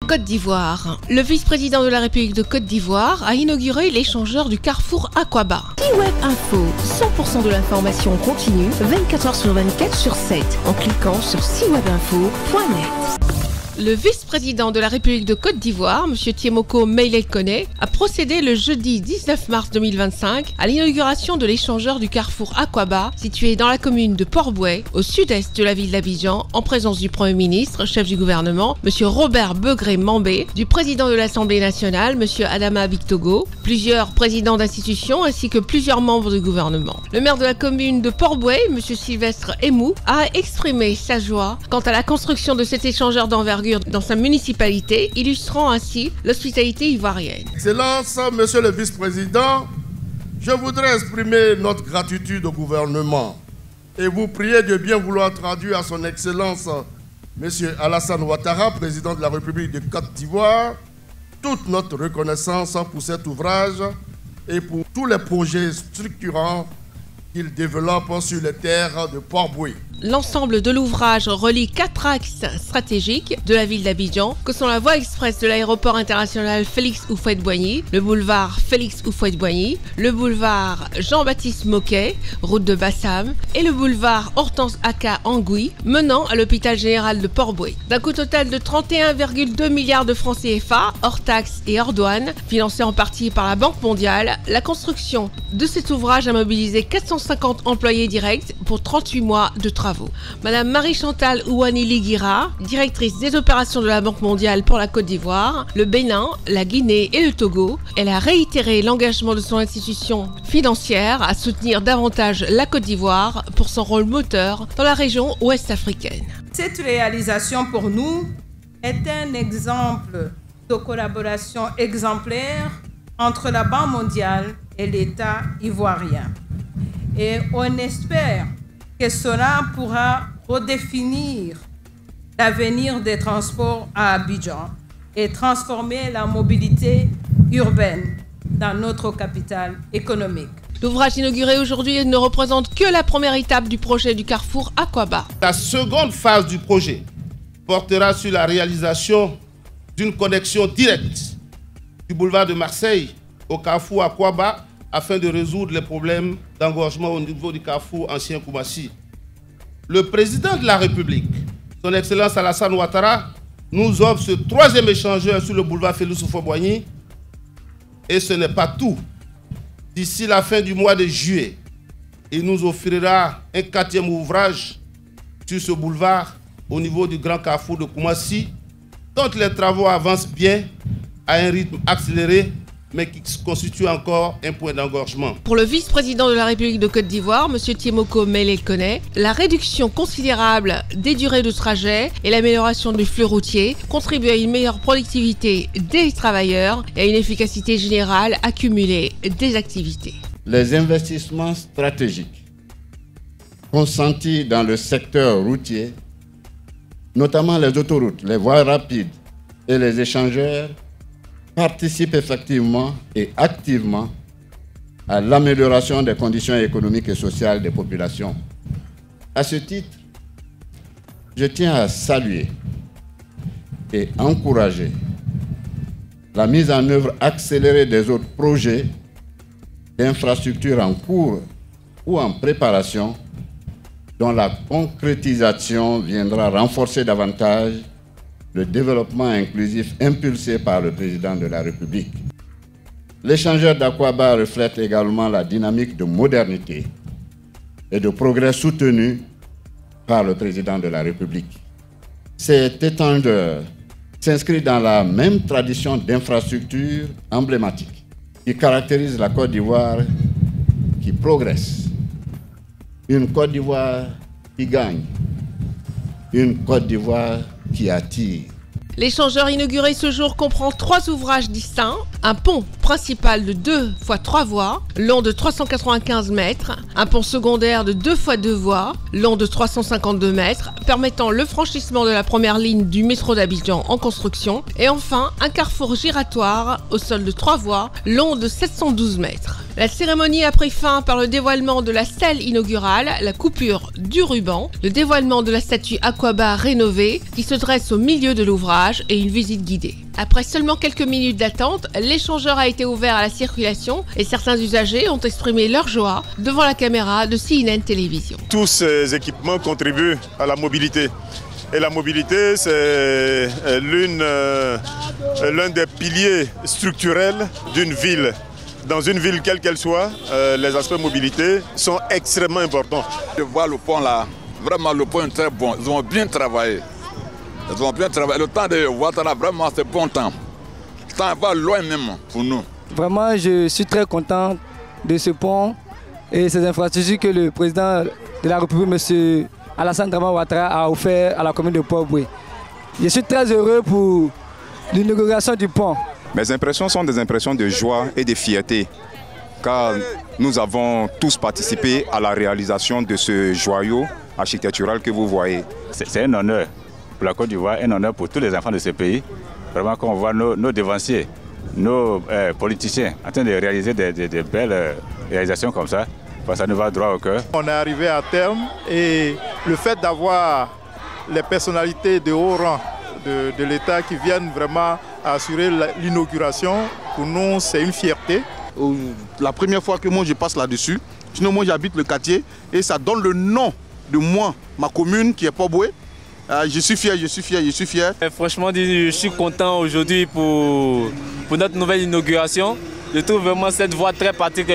Côte d'Ivoire. Le vice-président de la République de Côte d'Ivoire a inauguré l'échangeur du carrefour Aquaba. Web Info, 100% de l'information continue, 24h sur 24 sur 7, en cliquant sur siwebinfo.net. Le vice-président de la République de Côte d'Ivoire, M. Tiemoko Meïlel Koné, a procédé le jeudi 19 mars 2025 à l'inauguration de l'échangeur du carrefour Aquaba, situé dans la commune de Port-Bouët, au sud-est de la ville d'Abidjan, en présence du Premier ministre, chef du gouvernement, M. Robert Begré-Mambé, du président de l'Assemblée nationale, M. Adama Bictogo, plusieurs présidents d'institutions ainsi que plusieurs membres du gouvernement. Le maire de la commune de Port-Bouët, M. Sylvestre Emou, a exprimé sa joie quant à la construction de cet échangeur d'envergure dans sa municipalité, illustrant ainsi l'hospitalité ivoirienne. Excellence, Monsieur le Vice-président, je voudrais exprimer notre gratitude au gouvernement et vous prier de bien vouloir traduire à son Excellence Monsieur Alassane Ouattara, président de la République de Côte d'Ivoire, toute notre reconnaissance pour cet ouvrage et pour tous les projets structurants qu'il développe sur les terres de Port-Bouët. L'ensemble de l'ouvrage relie 4 axes stratégiques de la ville d'Abidjan, que sont la voie express de l'aéroport international Félix Houphouët-Boigny, le boulevard Félix Houphouët-Boigny, le boulevard Jean-Baptiste Moquet, route de Bassam, et le boulevard Hortense Aka Angui, menant à l'hôpital général de Port-Bouët. D'un coût total de 31,2 milliards de francs CFA, hors taxes et hors douane, financé en partie par la Banque mondiale, la construction de cet ouvrage a mobilisé 450 employés directs pour 38 mois de travaux. Madame Marie-Chantal Ouani-Liguira, directrice des opérations de la Banque mondiale pour la Côte d'Ivoire, le Bénin, la Guinée et le Togo, elle a réitéré l'engagement de son institution financière à soutenir davantage la Côte d'Ivoire pour son rôle moteur dans la région ouest africaine. Cette réalisation pour nous est un exemple de collaboration exemplaire entre la Banque mondiale et l'État ivoirien. Et on espère que cela pourra redéfinir l'avenir des transports à Abidjan et transformer la mobilité urbaine dans notre capitale économique. L'ouvrage inauguré aujourd'hui ne représente que la première étape du projet du carrefour Aquaba. La seconde phase du projet portera sur la réalisation d'une connexion directe du boulevard de Marseille au carrefour Aquaba afin de résoudre les problèmes d'engorgement au niveau du carrefour ancien Koumassi. Le président de la République, son Excellence Alassane Ouattara, nous offre ce troisième échangeur sur le boulevard Félix Houphouët-Boigny. Et ce n'est pas tout. D'ici la fin du mois de juillet, il nous offrira un 4e ouvrage sur ce boulevard au niveau du grand carrefour de Koumassi, dont les travaux avancent bien à un rythme accéléré, mais qui constitue encore un point d'engorgement. Pour le vice-président de la République de Côte d'Ivoire, M. Tiemoko Meïlel Koné, la réduction considérable des durées de trajet et l'amélioration du flux routier contribuent à une meilleure productivité des travailleurs et à une efficacité générale accumulée des activités. Les investissements stratégiques consentis dans le secteur routier, notamment les autoroutes, les voies rapides et les échangeurs, participe effectivement et activement à l'amélioration des conditions économiques et sociales des populations. À ce titre, je tiens à saluer et encourager la mise en œuvre accélérée des autres projets d'infrastructures en cours ou en préparation, dont la concrétisation viendra renforcer davantage le développement inclusif impulsé par le président de la République. L'échangeur d'Aquaba reflète également la dynamique de modernité et de progrès soutenu par le président de la République. Cet étendeur s'inscrit dans la même tradition d'infrastructures emblématiques qui caractérise la Côte d'Ivoire qui progresse. Une Côte d'Ivoire qui gagne. Une Côte d'Ivoire qui attire. L'échangeur inauguré ce jour comprend 3 ouvrages distincts, un pont principal de 2 x 3 voies, long de 395 mètres, un pont secondaire de 2 x 2 voies, long de 352 mètres, permettant le franchissement de la première ligne du métro d'Abidjan en construction, et enfin un carrefour giratoire au sol de 3 voies, long de 712 mètres. La cérémonie a pris fin par le dévoilement de la stèle inaugurale, la coupure du ruban, le dévoilement de la statue Akwaba rénovée qui se dresse au milieu de l'ouvrage et une visite guidée. Après seulement quelques minutes d'attente, l'échangeur a été ouvert à la circulation et certains usagers ont exprimé leur joie devant la caméra de CNN Télévision. Tous ces équipements contribuent à la mobilité. Et la mobilité, c'est l'un des piliers structurels d'une ville. Dans une ville quelle qu'elle soit, les aspects mobilité sont extrêmement importants. Je vois le pont là, vraiment le pont est très bon. Ils ont bien travaillé. Ils ont bien travaillé. Le temps de Ouattara, vraiment c'est bon temps. Le temps va loin même pour nous. Vraiment, je suis très content de ce pont et ces infrastructures que le président de la République, M. Alassane Dramane Ouattara, a offert à la commune de Port-Boué. Je suis très heureux pour l'inauguration du pont. Mes impressions sont des impressions de joie et de fierté, car nous avons tous participé à la réalisation de ce joyau architectural que vous voyez. C'est un honneur pour la Côte d'Ivoire, un honneur pour tous les enfants de ce pays. Vraiment, quand on voit nos devanciers, nos politiciens en train de réaliser des belles réalisations comme ça, ça nous va droit au cœur. On est arrivé à terme et le fait d'avoir les personnalités de haut rang de l'État qui viennent vraiment assurer l'inauguration, pour nous c'est une fierté. La première fois que moi je passe là-dessus, sinon moi j'habite le quartier et ça donne le nom de moi, ma commune qui est Port-Boué. Je suis fier, je suis fier, je suis fier. Et franchement, je suis content aujourd'hui pour notre nouvelle inauguration. Je trouve vraiment cette voie très pratique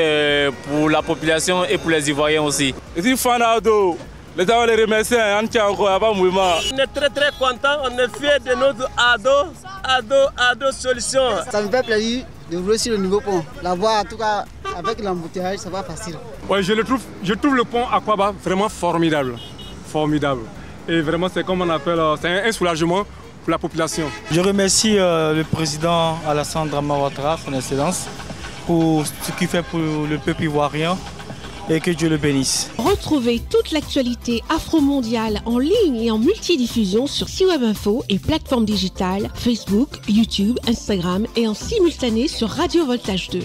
pour la population et pour les Ivoiriens aussi. Je suis fan d'Ado. Les gens les remercient, on est très contents, on est fiers de notre Ado Solutions. Ça me fait plaisir de voir sur le nouveau pont. La voie, en tout cas, avec l'embouteillage, ça va facile. Ouais, je trouve le pont Akwaba vraiment formidable. Et vraiment, c'est comme on appelle, c'est un soulagement pour la population. Je remercie le président Alassane Dramane Ouattara, son excellence, pour ce qu'il fait pour le peuple ivoirien. Et que Dieu le bénisse. Retrouvez toute l'actualité afro-mondiale en ligne et en multidiffusion sur C-Web Info et plateformes digitales Facebook, YouTube, Instagram et en simultané sur Radio Voltage 2.